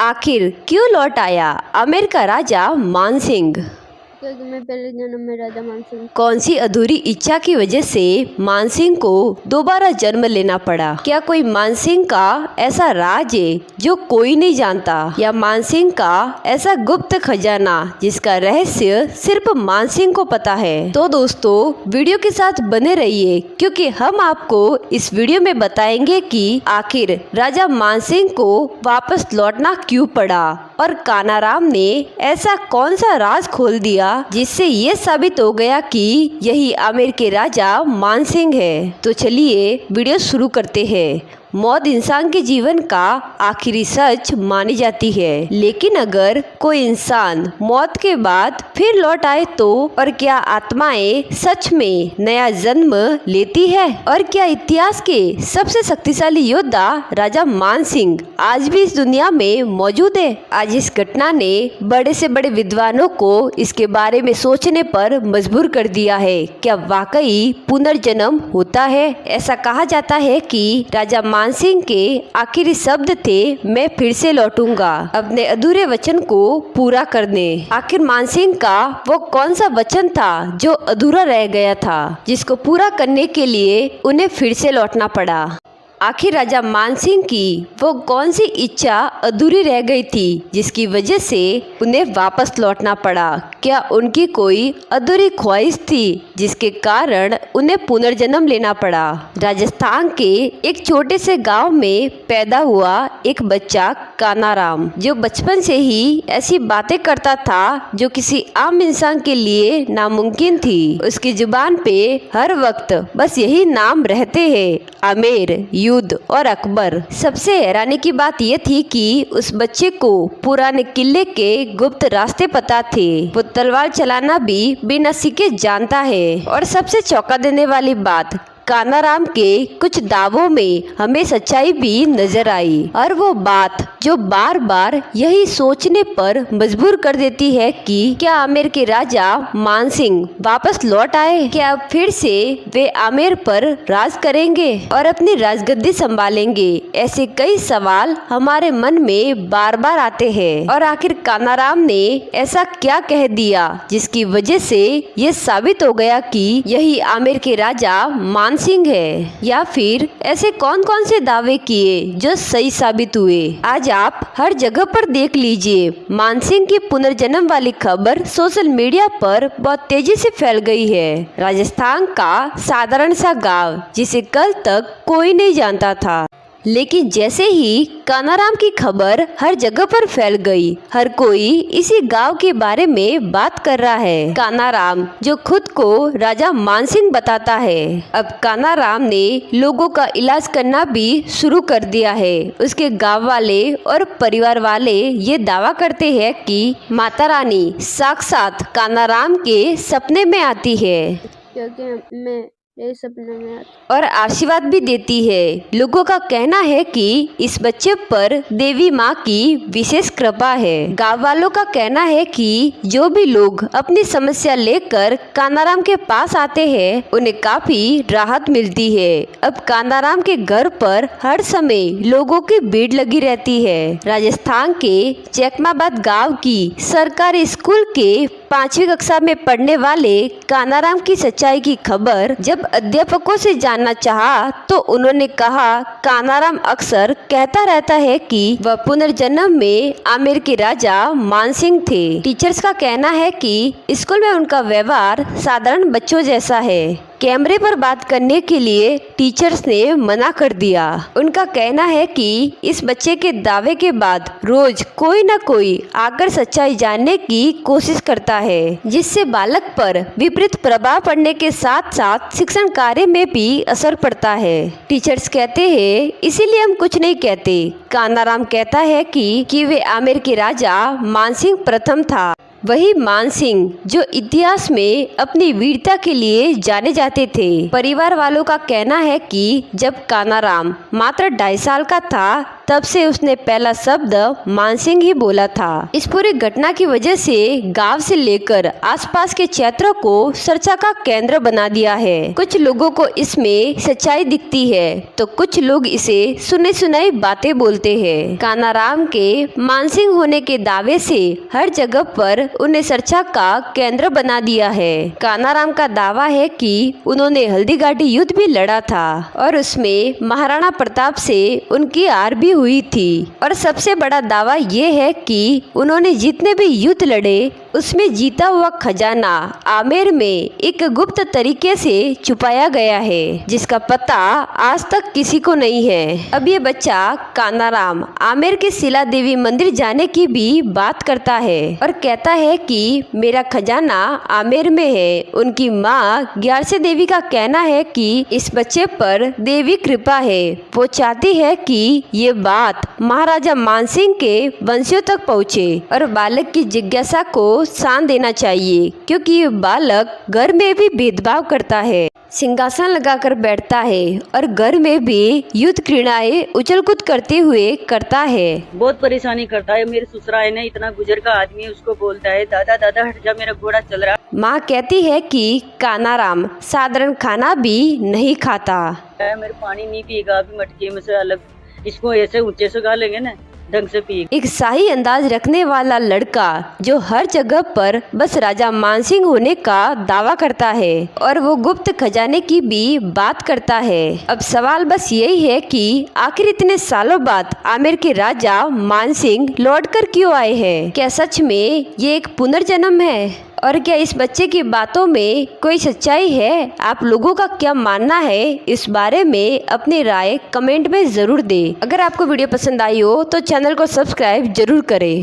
आखिर क्यों लौट आया आमेर का राजा मानसिंह? क्योंकि मैं पहले जन्म में राजा मानसिंह। कौन सी अधूरी इच्छा की वजह से मानसिंह को दोबारा जन्म लेना पड़ा? क्या कोई मानसिंह का ऐसा राज है जो कोई नहीं जानता, या मानसिंह का ऐसा गुप्त खजाना जिसका रहस्य सिर्फ मानसिंह को पता है? तो दोस्तों वीडियो के साथ बने रहिए, क्योंकि हम आपको इस वीडियो में बताएंगे कि आखिर राजा मानसिंह को वापस लौटना क्यों पड़ा और कानाराम ने ऐसा कौन सा राज खोल दिया जिससे ये साबित हो गया कि यही आमेर के राजा मानसिंह है। तो चलिए वीडियो शुरू करते हैं। मौत इंसान के जीवन का आखिरी सच मानी जाती है, लेकिन अगर कोई इंसान मौत के बाद फिर लौट आए तो? और क्या आत्माएं सच में नया जन्म लेती है? और क्या इतिहास के सबसे शक्तिशाली योद्धा राजा मानसिंह आज भी इस दुनिया में मौजूद है? आज इस घटना ने बड़े से बड़े विद्वानों को इसके बारे में सोचने पर मजबूर कर दिया है। क्या वाकई पुनर्जन्म होता है? ऐसा कहा जाता है कि राजा मानसिंह के आखिरी शब्द थे, मैं फिर से लौटूंगा अपने अधूरे वचन को पूरा करने। आखिर मानसिंह का वो कौन सा वचन था जो अधूरा रह गया था, जिसको पूरा करने के लिए उन्हें फिर से लौटना पड़ा? आखिर राजा मानसिंह की वो कौन सी इच्छा अधूरी रह गई थी जिसकी वजह से उन्हें वापस लौटना पड़ा? क्या उनकी कोई अधूरी ख्वाहिश थी जिसके कारण उन्हें पुनर्जन्म लेना पड़ा? राजस्थान के एक छोटे से गांव में पैदा हुआ एक बच्चा कानाराम, जो बचपन से ही ऐसी बातें करता था जो किसी आम इंसान के लिए नामुमकिन थी। उसकी जुबान पे हर वक्त बस यही नाम रहते हैं, आमेर, युद्ध और अकबर। सबसे हैरानी की बात यह थी कि उस बच्चे को पुराने किले के गुप्त रास्ते पता थे। वो तलवार चलाना भी बिना सीखे जानता है। और सबसे चौंका देने वाली बात, कानाराम के कुछ दावों में हमें सच्चाई भी नजर आई, और वो बात जो बार बार यही सोचने पर मजबूर कर देती है कि क्या आमेर के राजा मानसिंह वापस लौट आए? क्या अब फिर से वे आमेर पर राज करेंगे और अपनी राजगद्दी संभालेंगे? ऐसे कई सवाल हमारे मन में बार बार आते हैं। और आखिर कानाराम ने ऐसा क्या कह दिया जिसकी वजह से ये साबित हो गया कि यही आमेर के राजा मानसिंह है? या फिर ऐसे कौन कौन से दावे किए जो सही साबित हुए? आज आप हर जगह पर देख लीजिए, मानसिंह की पुनर्जन्म वाली खबर सोशल मीडिया पर बहुत तेजी से फैल गई है। राजस्थान का साधारण सा गांव जिसे कल तक कोई नहीं जानता था, लेकिन जैसे ही कानाराम की खबर हर जगह पर फैल गई, हर कोई इसी गांव के बारे में बात कर रहा है। कानाराम जो खुद को राजा मानसिंह बताता है। अब कानाराम ने लोगों का इलाज करना भी शुरू कर दिया है। उसके गांव वाले और परिवार वाले ये दावा करते हैं कि माता रानी साक्षात कानाराम के सपने में आती है, क्योंकि मैं ये सपने में और आशीर्वाद भी देती है। लोगों का कहना है कि इस बच्चे पर देवी माँ की विशेष कृपा है। गांव वालों का कहना है कि जो भी लोग अपनी समस्या लेकर कानाराम के पास आते हैं उन्हें काफी राहत मिलती है। अब कानाराम के घर पर हर समय लोगों की भीड़ लगी रहती है। राजस्थान के चेकमाबाद गाँव की सरकारी स्कूल के 5वीं कक्षा में पढ़ने वाले कानाराम की सच्चाई की खबर जब अध्यापकों से जानना चाहा तो उन्होंने कहा, कानाराम अक्सर कहता रहता है कि वह पुनर्जन्म में आमेर के राजा मानसिंह थे। टीचर्स का कहना है कि स्कूल में उनका व्यवहार साधारण बच्चों जैसा है। कैमरे पर बात करने के लिए टीचर्स ने मना कर दिया। उनका कहना है कि इस बच्चे के दावे के बाद रोज कोई न कोई आकर सच्चाई जानने की कोशिश करता है, जिससे बालक पर विपरीत प्रभाव पड़ने के साथ साथ शिक्षण कार्य में भी असर पड़ता है। टीचर्स कहते हैं इसीलिए हम कुछ नहीं कहते। कानाराम कहता है कि वे आमेर के राजा मानसिंह प्रथम था, वही मानसिंह जो इतिहास में अपनी वीरता के लिए जाने जाते थे। परिवार वालों का कहना है कि जब कानाराम मात्र 2.5 साल का था तब से उसने पहला शब्द मानसिंह ही बोला था। इस पूरी घटना की वजह से गांव से लेकर आसपास के क्षेत्रों को चर्चा का केंद्र बना दिया है। कुछ लोगों को इसमें सच्चाई दिखती है तो कुछ लोग इसे सुनी सुनाई बातें बोलते हैं। कानाराम के मानसिंह होने के दावे से हर जगह पर उन्हें चर्चा का केंद्र बना दिया है। कानाराम का दावा है कि उन्होंने हल्दीघाटी युद्ध भी लड़ा था और उसमें महाराणा प्रताप से उनकी हार भी हुई थी। और सबसे बड़ा दावा ये है कि उन्होंने जितने भी युद्ध लड़े उसमें जीता हुआ खजाना आमेर में एक गुप्त तरीके से छुपाया गया है, जिसका पता आज तक किसी को नहीं है। अब ये बच्चा कानाराम आमेर के शिला देवी मंदिर जाने की भी बात करता है और कहता है कि मेरा खजाना आमेर में है। उनकी माँ ग्यारसे देवी का कहना है कि इस बच्चे पर देवी कृपा है। वो चाहती है कि ये बात महाराजा मानसिंह के वंशियों तक पहुँचे और बालक की जिज्ञासा को शान देना चाहिए, क्योंकि ये बालक घर में भी भेदभाव करता है, सिंहासन लगाकर बैठता है और घर में भी युद्ध क्रीड़ाएं उछल कूद करते हुए करता है। बहुत परेशानी करता है। मेरे ससुराल ने इतना गुजर का आदमी उसको बोलता है, दादा दादा हट जा, मेरा घोड़ा चल रहा। माँ कहती है कि कानाराम साधारण खाना भी नहीं खाता है, मेरे पानी नहीं पिएगा, अभी मटके में से अलग इसको ऐसे ऊंचे से गा लेंगे ना ढंग से पिए। एक शाही अंदाज रखने वाला लड़का जो हर जगह पर बस राजा मानसिंह होने का दावा करता है और वो गुप्त खजाने की भी बात करता है। अब सवाल बस यही है कि आखिर इतने सालों बाद आमेर के राजा मानसिंह लौटकर क्यों आए हैं? क्या सच में ये एक पुनर्जन्म है और क्या इस बच्चे की बातों में कोई सच्चाई है? आप लोगों का क्या मानना है इस बारे में अपनी राय कमेंट में जरूर दें। अगर आपको वीडियो पसंद आई हो तो चैनल को सब्सक्राइब जरूर करें।